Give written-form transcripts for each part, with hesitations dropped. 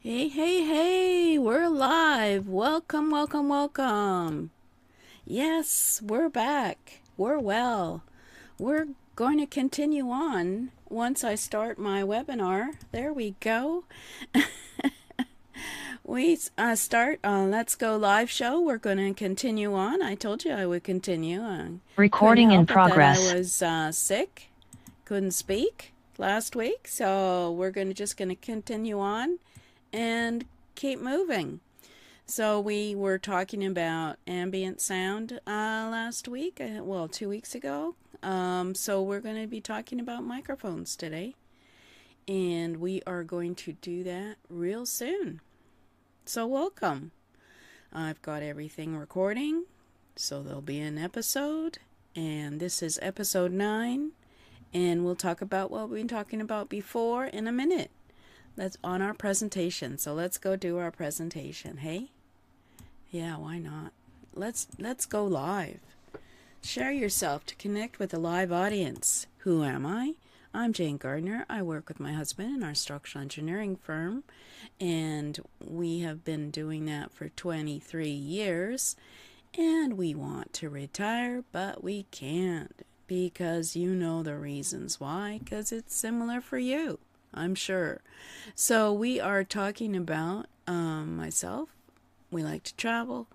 Hey, hey, hey, we're live. Welcome, welcome, welcome. Yes, we're back. We're well. We're going to continue on once I start my webinar. There we go. We start Let's Go live show. We're going to continue on. I told you I would continue. Couldn't Recording in help it that I progress. was sick, couldn't speak last week. So we're just going to continue on and keep moving. So we were talking about ambient sound last week, well, 2 weeks ago. So we're going to be talking about microphones today, and we are going to do that real soon. So welcome. I've got everything recording, so there'll be an episode, and this is episode 9, and we'll talk about what we've been talking about before in a minute. That's on our presentation. So let's go do our presentation. Hey? Yeah, why not? Let's go live. Share yourself to connect with a live audience. Who am I? I'm Jane-Gardner. I work with my husband in our structural engineering firm, and we have been doing that for 23 years, and we want to retire, but we can't because you know the reasons why, because it's similar for you, I'm sure. So we are talking about myself. We like to travel.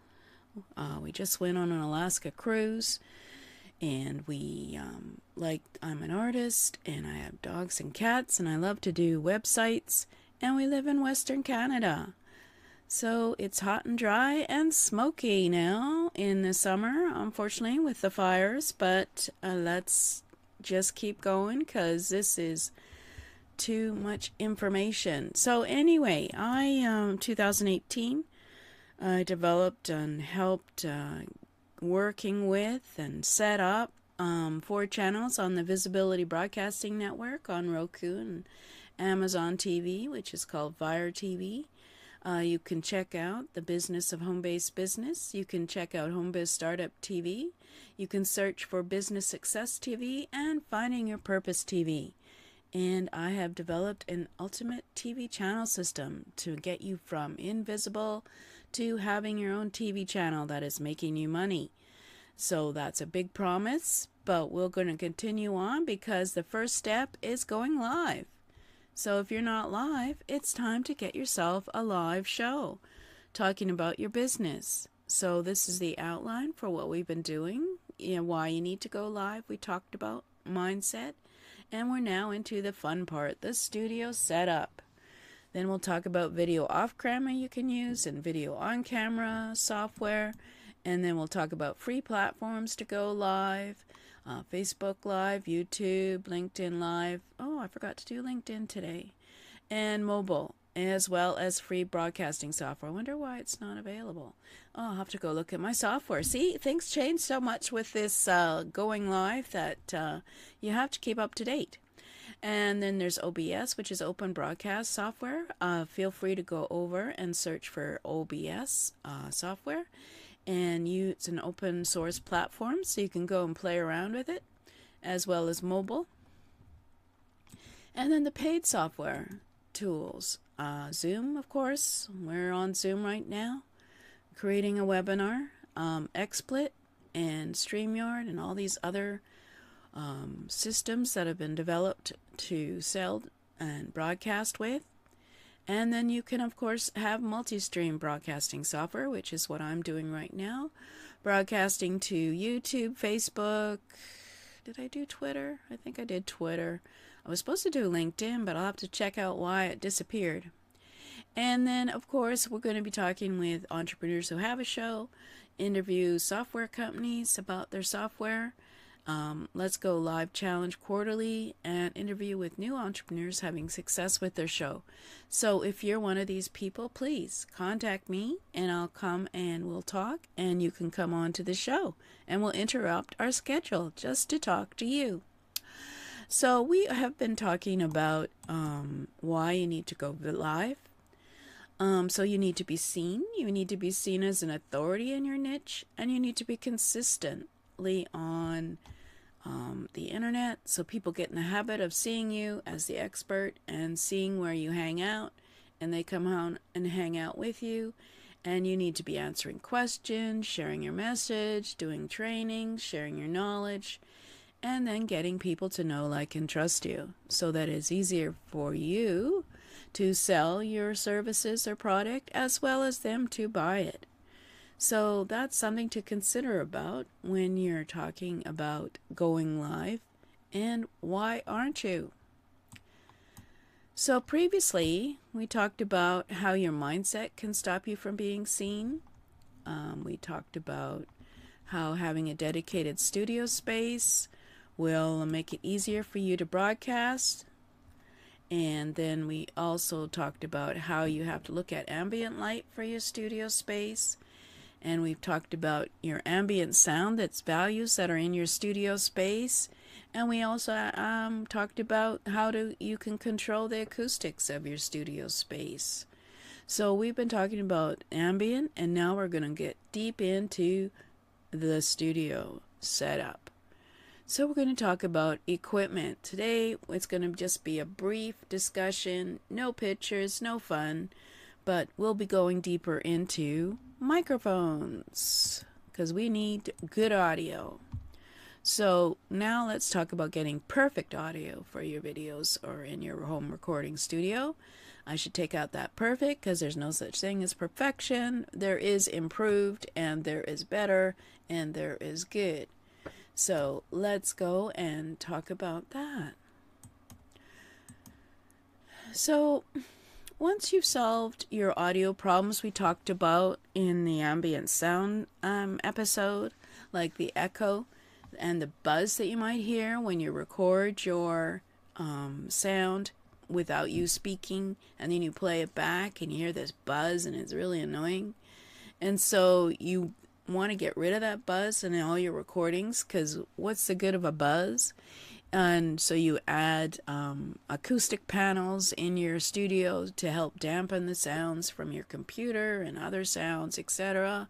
We just went on an Alaska cruise, and I'm an artist, and I have dogs and cats, and I love to do websites, and we live in Western Canada. So it's hot and dry and smoky now in the summer, unfortunately, with the fires, but let's just keep going because this is too much information. So anyway, 2018, I developed and helped working with and set up 4 channels on the Visibility Broadcasting Network on Roku and Amazon TV, which is called Fire TV. You can check out the Business of Home-Based Business. You can check out Home-Biz Startup TV. You can search for Business Success TV and Finding Your Purpose TV. And I have developed an ultimate TV channel system to get you from invisible to having your own TV channel that is making you money. So that's a big promise, but we're going to continue on because the first step is going live. So if you're not live, it's time to get yourself a live show talking about your business. So this is the outline for what we've been doing, why you need to go live. We talked about mindset, and we're now into the fun part, the studio setup. Then we'll talk about video off camera you can use and video on camera software. And then we'll talk about free platforms to go live, Facebook Live, YouTube, LinkedIn Live. Oh, I forgot to do LinkedIn today. And mobile, as well as free broadcasting software. I wonder why it's not available. Oh, I'll have to go look at my software. See, things change so much with this going live that you have to keep up to date. And then there's OBS, which is Open Broadcast Software. Feel free to go over and search for OBS software. And it's an open source platform, so you can go and play around with it, as well as mobile. And then the paid software tools. Zoom, of course. We're on Zoom right now, creating a webinar. XSplit and StreamYard and all these other systems that have been developed to sell and broadcast with. And then you can, of course, have multi-stream broadcasting software, which is what I'm doing right now. Broadcasting to YouTube, Facebook. Did I do Twitter? I think I did Twitter. I was supposed to do LinkedIn, but I'll have to check out why it disappeared. And then, of course, we're going to be talking with entrepreneurs who have a show, interview software companies about their software. Let's Go Live Challenge quarterly, and interview with new entrepreneurs having success with their show. So if you're one of these people, please contact me and I'll come and we'll talk, and you can come on to the show and we'll interrupt our schedule just to talk to you. So we have been talking about why you need to go live. So you need to be seen. You need to be seen as an authority in your niche, and you need to be consistently on the internet, so people get in the habit of seeing you as the expert and seeing where you hang out and they come home and hang out with you, and you need to be answering questions, sharing your message, doing training, sharing your knowledge, and then getting people to know, like, and trust you so that it's easier for you to sell your services or product as well as them to buy it. So that's something to consider about when you're talking about going live, and why aren't you? So previously, we talked about how your mindset can stop you from being seen. We talked about how having a dedicated studio space will make it easier for you to broadcast. And then we also talked about how you have to look at ambient light for your studio space. And we've talked about your ambient sound, that's values that are in your studio space. And we also talked about how you can control the acoustics of your studio space. So we've been talking about ambient, and now we're going to get deep into the studio setup. So we're going to talk about equipment. Today it's going to just be a brief discussion, no pictures, no fun, but we'll be going deeper into microphones because we need good audio. So now let's talk about getting perfect audio for your videos or in your home recording studio. I should take out that perfect because there's no such thing as perfection. There is improved, and there is better, and there is good. So let's go and talk about that. So once you've solved your audio problems we talked about in the ambient sound episode, like the echo and the buzz that you might hear when you record your sound without you speaking, and then you play it back and you hear this buzz and it's really annoying. And so you want to get rid of that buzz in all your recordings, because what's the good of a buzz? And so you add acoustic panels in your studio to help dampen the sounds from your computer and other sounds, etc.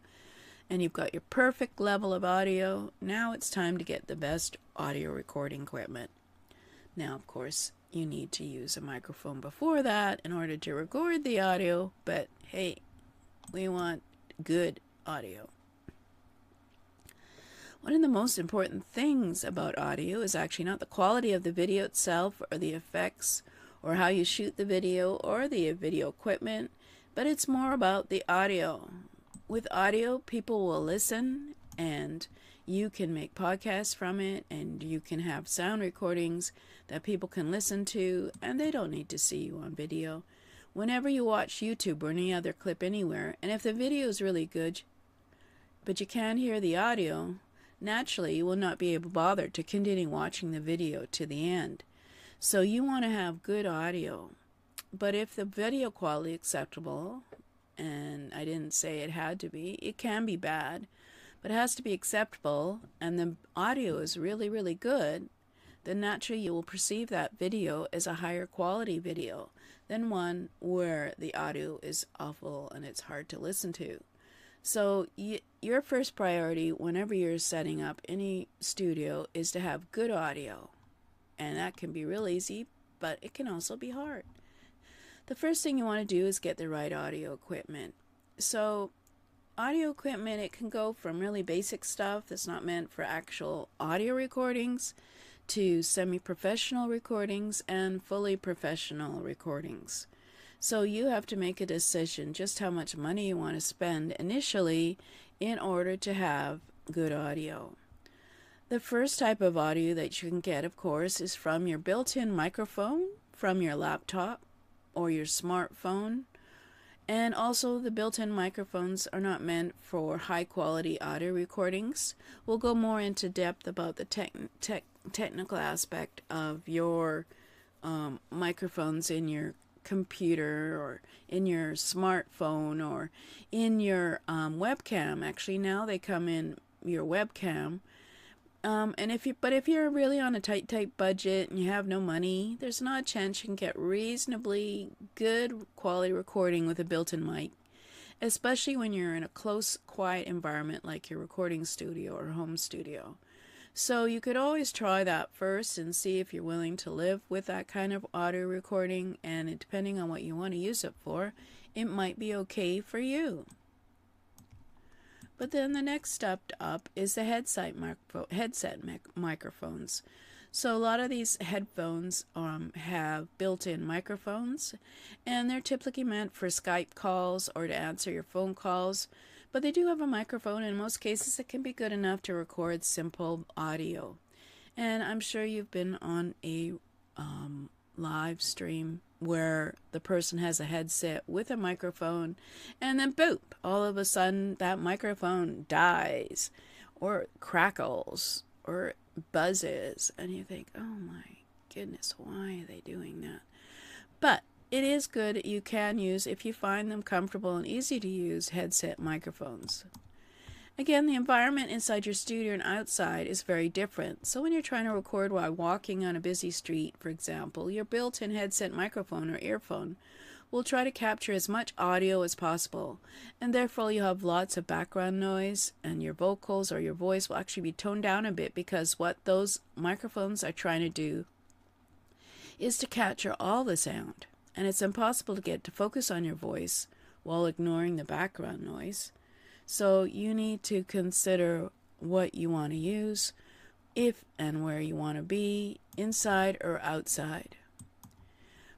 And you've got your perfect level of audio. Now it's time to get the best audio recording equipment. Now, of course, you need to use a microphone before that in order to record the audio, but hey, we want good audio. One of the most important things about audio is actually not the quality of the video itself or the effects or how you shoot the video or the video equipment, but it's more about the audio. With audio, people will listen, and you can make podcasts from it, and you can have sound recordings that people can listen to, and they don't need to see you on video. Whenever you watch YouTube or any other clip anywhere, and if the video is really good, but you can't hear the audio, naturally you will not be able to bother to continue watching the video to the end. So you want to have good audio. But if the video quality is acceptable, and I didn't say it had to be, it can be bad, but it has to be acceptable, and the audio is really, really good, then naturally you will perceive that video as a higher quality video than one where the audio is awful and it's hard to listen to. So your first priority whenever you're setting up any studio is to have good audio. And that can be real easy, but it can also be hard. The first thing you want to do is get the right audio equipment. So audio equipment, it can go from really basic stuff that's not meant for actual audio recordings to semi-professional recordings and fully professional recordings. So you have to make a decision just how much money you want to spend initially in order to have good audio. The first type of audio that you can get, of course, is from your built-in microphone, from your laptop or your smartphone. And also the built-in microphones are not meant for high-quality audio recordings. We'll go more into depth about the technical aspect of your microphones in your computer or in your smartphone or in your webcam. Actually, now they come in your webcam. And if you're really on a tight budget and you have no money, there's not a chance you can get reasonably good quality recording with a built-in mic, especially when you're in a close, quiet environment like your recording studio or home studio. So you could always try that first and see if you're willing to live with that kind of audio recording, and depending on what you want to use it for, it might be okay for you. But then the next step up is the headset microphones. So a lot of these headphones have built-in microphones, and they're typically meant for Skype calls or to answer your phone calls. But they do have a microphone, and in most cases it can be good enough to record simple audio. And I'm sure you've been on a live stream where the person has a headset with a microphone, and then boop, all of a sudden that microphone dies or crackles or buzzes, and you think, oh my goodness, why are they doing that? But it is good. You can use, if you find them comfortable and easy to use, headset microphones. Again, the environment inside your studio and outside is very different. So when you're trying to record while walking on a busy street, for example, your built-in headset microphone or earphone will try to capture as much audio as possible, and therefore you'll have lots of background noise, and your vocals or your voice will actually be toned down a bit, because what those microphones are trying to do is to capture all the sound, and it's impossible to get to focus on your voice while ignoring the background noise. So you need to consider what you want to use, if and where you want to be, inside or outside.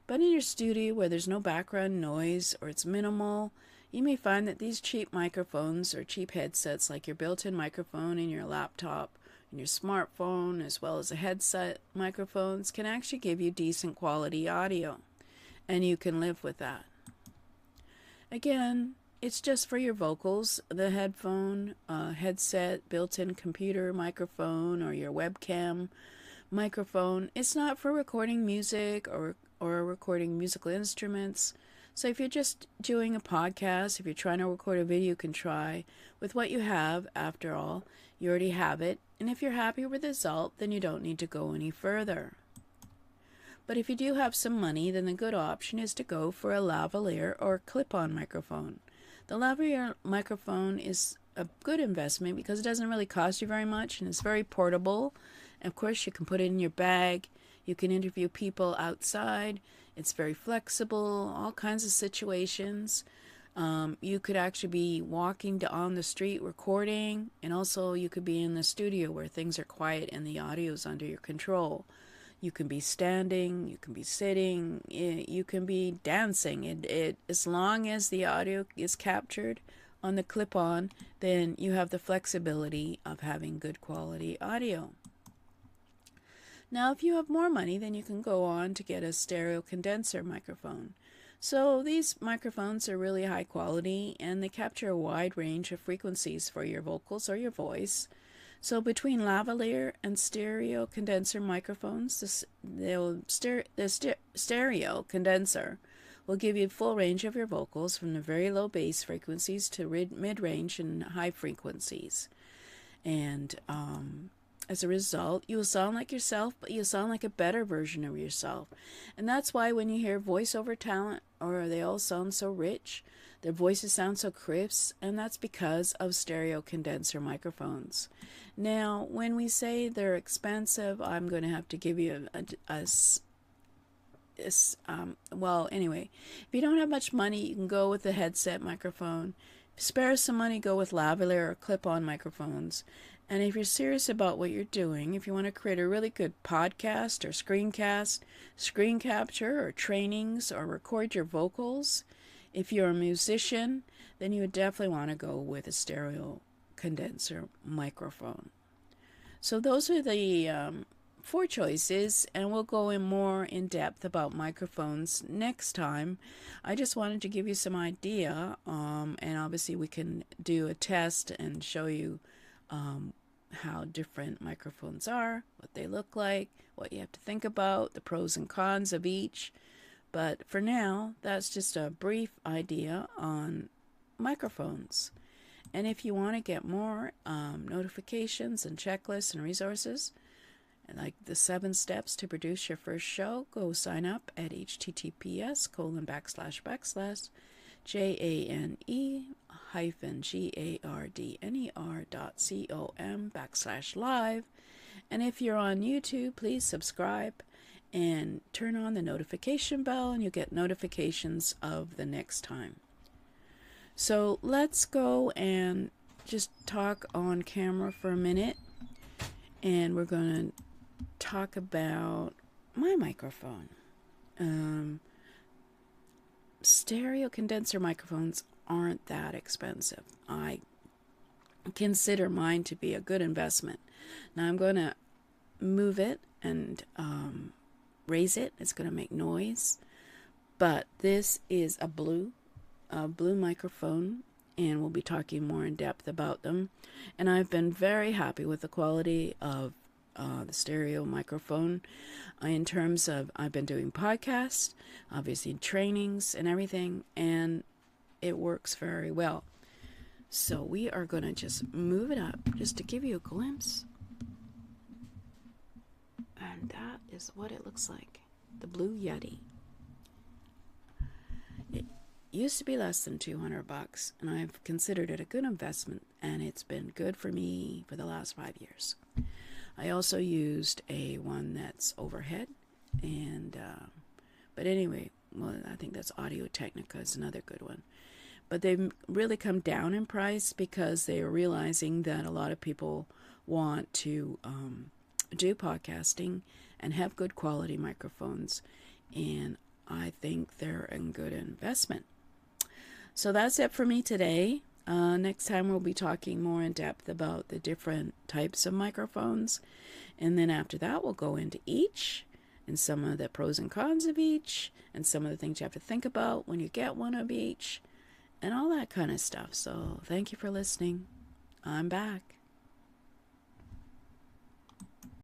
But in your studio where there's no background noise or it's minimal, you may find that these cheap microphones or cheap headsets, like your built-in microphone in your laptop and your smartphone, as well as the headset microphones, can actually give you decent quality audio, and you can live with that. Again, it's just for your vocals, the headphone, headset, built-in computer microphone, or your webcam microphone. It's not for recording music or recording musical instruments. So if you're just doing a podcast, if you're trying to record a video, you can try with what you have. After all, you already have it. And if you're happy with the result, then you don't need to go any further. But if you do have some money, then the good option is to go for a lavalier or clip-on microphone. The lavalier microphone is a good investment because it doesn't really cost you very much, and it's very portable. And of course, you can put it in your bag. You can interview people outside. It's very flexible, all kinds of situations. You could actually be walking on the street recording, and also you could be in the studio where things are quiet and the audio is under your control. You can be standing, you can be sitting, you can be dancing. As long as the audio is captured on the clip-on, then you have the flexibility of having good quality audio. Now, if you have more money, then you can go on to get a stereo condenser microphone. So these microphones are really high quality, and they capture a wide range of frequencies for your vocals or your voice. So between lavalier and stereo condenser microphones, the stereo condenser will give you a full range of your vocals, from the very low bass frequencies to mid-range and high frequencies. And as a result, you will sound like yourself, but you'll sound like a better version of yourself. And that's why when you hear voiceover talent, or they all sound so rich, their voices sound so crisp, and that's because of stereo condenser microphones. Now, when we say they're expensive, I'm going to have to give you well, anyway, if you don't have much money, you can go with the headset microphone. Spare some money, go with lavalier or clip-on microphones. And if you're serious about what you're doing, if you want to create a really good podcast or screencast, screen capture or trainings, or record your vocals, if you're a musician, then you would definitely want to go with a stereo condenser microphone. So those are the 4 choices, and we'll go in more in depth about microphones next time. I just wanted to give you some idea, and obviously we can do a test and show you how different microphones are, what they look like, what you have to think about, the pros and cons of each. But for now, that's just a brief idea on microphones. And if you want to get more notifications and checklists and resources, like the 7 steps to produce your first show, go sign up at https://jane-gardner.com/live, And if you're on YouTube, please subscribe and turn on the notification bell, and you'll get notifications of the next time. So let's go and just talk on camera for a minute, and we're going to talk about my microphone. Stereo condenser microphones aren't that expensive. I consider mine to be a good investment. Now I'm going to move it and raise it. It's going to make noise. But this is a blue microphone, and we'll be talking more in depth about them. And I've been very happy with the quality of the stereo microphone in terms of I've been doing podcasts, obviously trainings and everything, and it works very well. So we are going to just move it up just to give you a glimpse. And that is what it looks like. The Blue Yeti. It used to be less than $200, and I've considered it a good investment, and it's been good for me for the last 5 years. I also used a one that's overhead, and but anyway, well, I think that's Audio Technica is another good one. But they've really come down in price because they are realizing that a lot of people want to do podcasting and have good quality microphones, and I think they're a good investment. So that's it for me today. Next time we'll be talking more in depth about the different types of microphones, and then after that we'll go into each and some of the pros and cons of each, and some of the things you have to think about when you get one of each, and all that kind of stuff. So thank you for listening. I'm back.